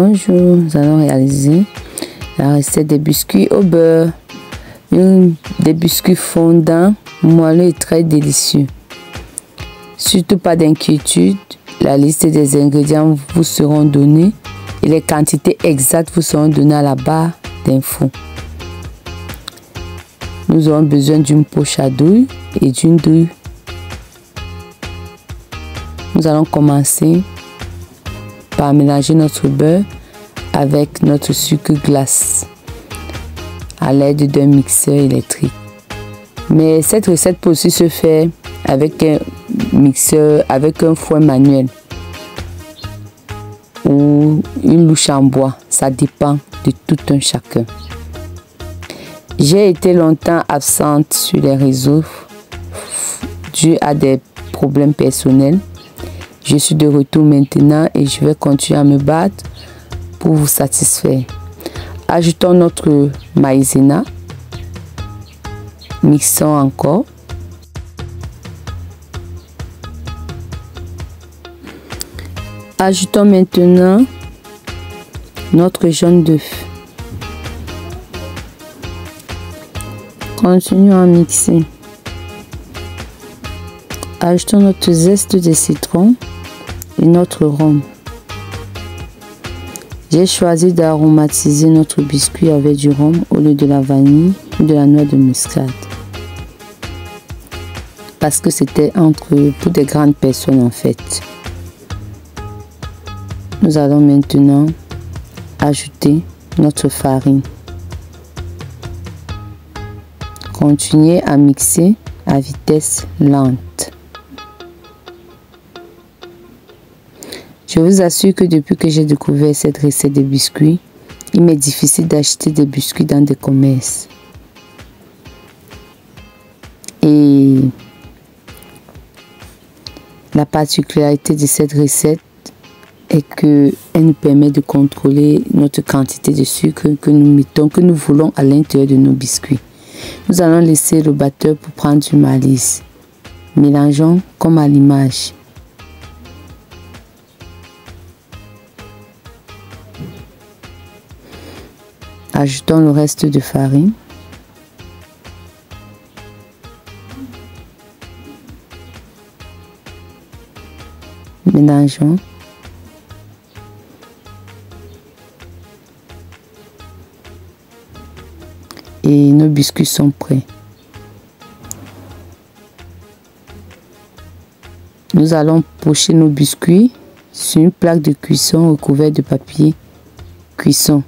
Bonjour, nous allons réaliser la recette des biscuits au beurre. Des biscuits fondants, moelleux et très délicieux. Surtout pas d'inquiétude, la liste des ingrédients vous seront donnés et les quantités exactes vous seront données à la barre d'infos. Nous aurons besoin d'une poche à douille et d'une douille. Nous allons commencer par mélanger notre beurre avec notre sucre glace à l'aide d'un mixeur électrique. Mais cette recette peut aussi se faire avec un mixeur, avec un fouet manuel ou une louche en bois. Ça dépend de tout un chacun. J'ai été longtemps absente sur les réseaux dû à des problèmes personnels. Je suis de retour maintenant et je vais continuer à me battre pour vous satisfaire. Ajoutons notre maïzena. Mixons encore. Ajoutons maintenant notre jaune d'œuf. Continuons à mixer. Ajoutons notre zeste de citron et notre rhum. J'ai choisi d'aromatiser notre biscuit avec du rhum au lieu de la vanille ou de la noix de muscade. Parce que c'était pour des grandes personnes en fait. Nous allons maintenant ajouter notre farine. Continuez à mixer à vitesse lente. Je vous assure que depuis que j'ai découvert cette recette de biscuits, il m'est difficile d'acheter des biscuits dans des commerces. Et la particularité de cette recette est qu'elle nous permet de contrôler notre quantité de sucre que nous mettons, que nous voulons à l'intérieur de nos biscuits. Nous allons laisser le batteur pour prendre du malice. Mélangeons comme à l'image. Ajoutons le reste de farine. Mélangeons. Et nos biscuits sont prêts. Nous allons pocher nos biscuits sur une plaque de cuisson recouverte de papier cuisson.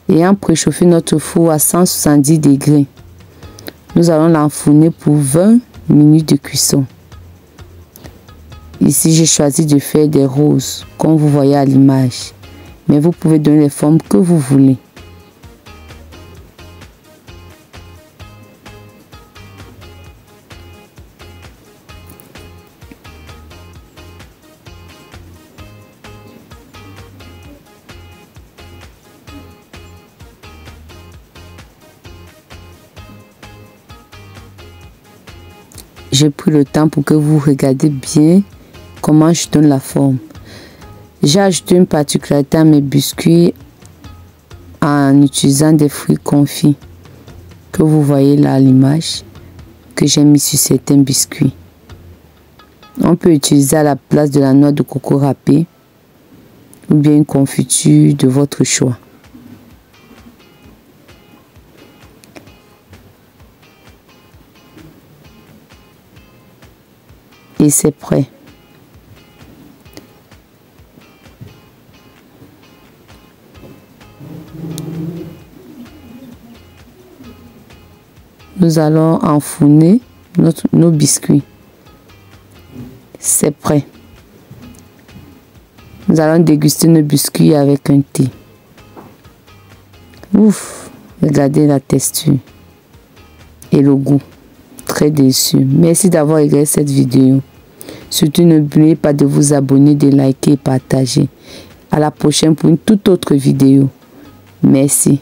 Ayant préchauffé notre four à 170 degrés, nous allons l'enfourner pour 20 minutes de cuisson. Ici, j'ai choisi de faire des roses, comme vous voyez à l'image. Mais vous pouvez donner les formes que vous voulez. J'ai pris le temps pour que vous regardiez bien comment je donne la forme. J'ai ajouté une particularité à mes biscuits en utilisant des fruits confits que vous voyez là à l'image que j'ai mis sur certains biscuits. On peut utiliser à la place de la noix de coco râpée ou bien une confiture de votre choix. Et c'est prêt. Nous allons enfourner nos biscuits. C'est prêt. Nous allons déguster nos biscuits avec un thé. Ouf, regardez la texture et le goût. Très délicieux. Merci d'avoir regardé cette vidéo. Surtout n'oubliez pas de vous abonner, de liker et partager. À la prochaine pour une toute autre vidéo. Merci.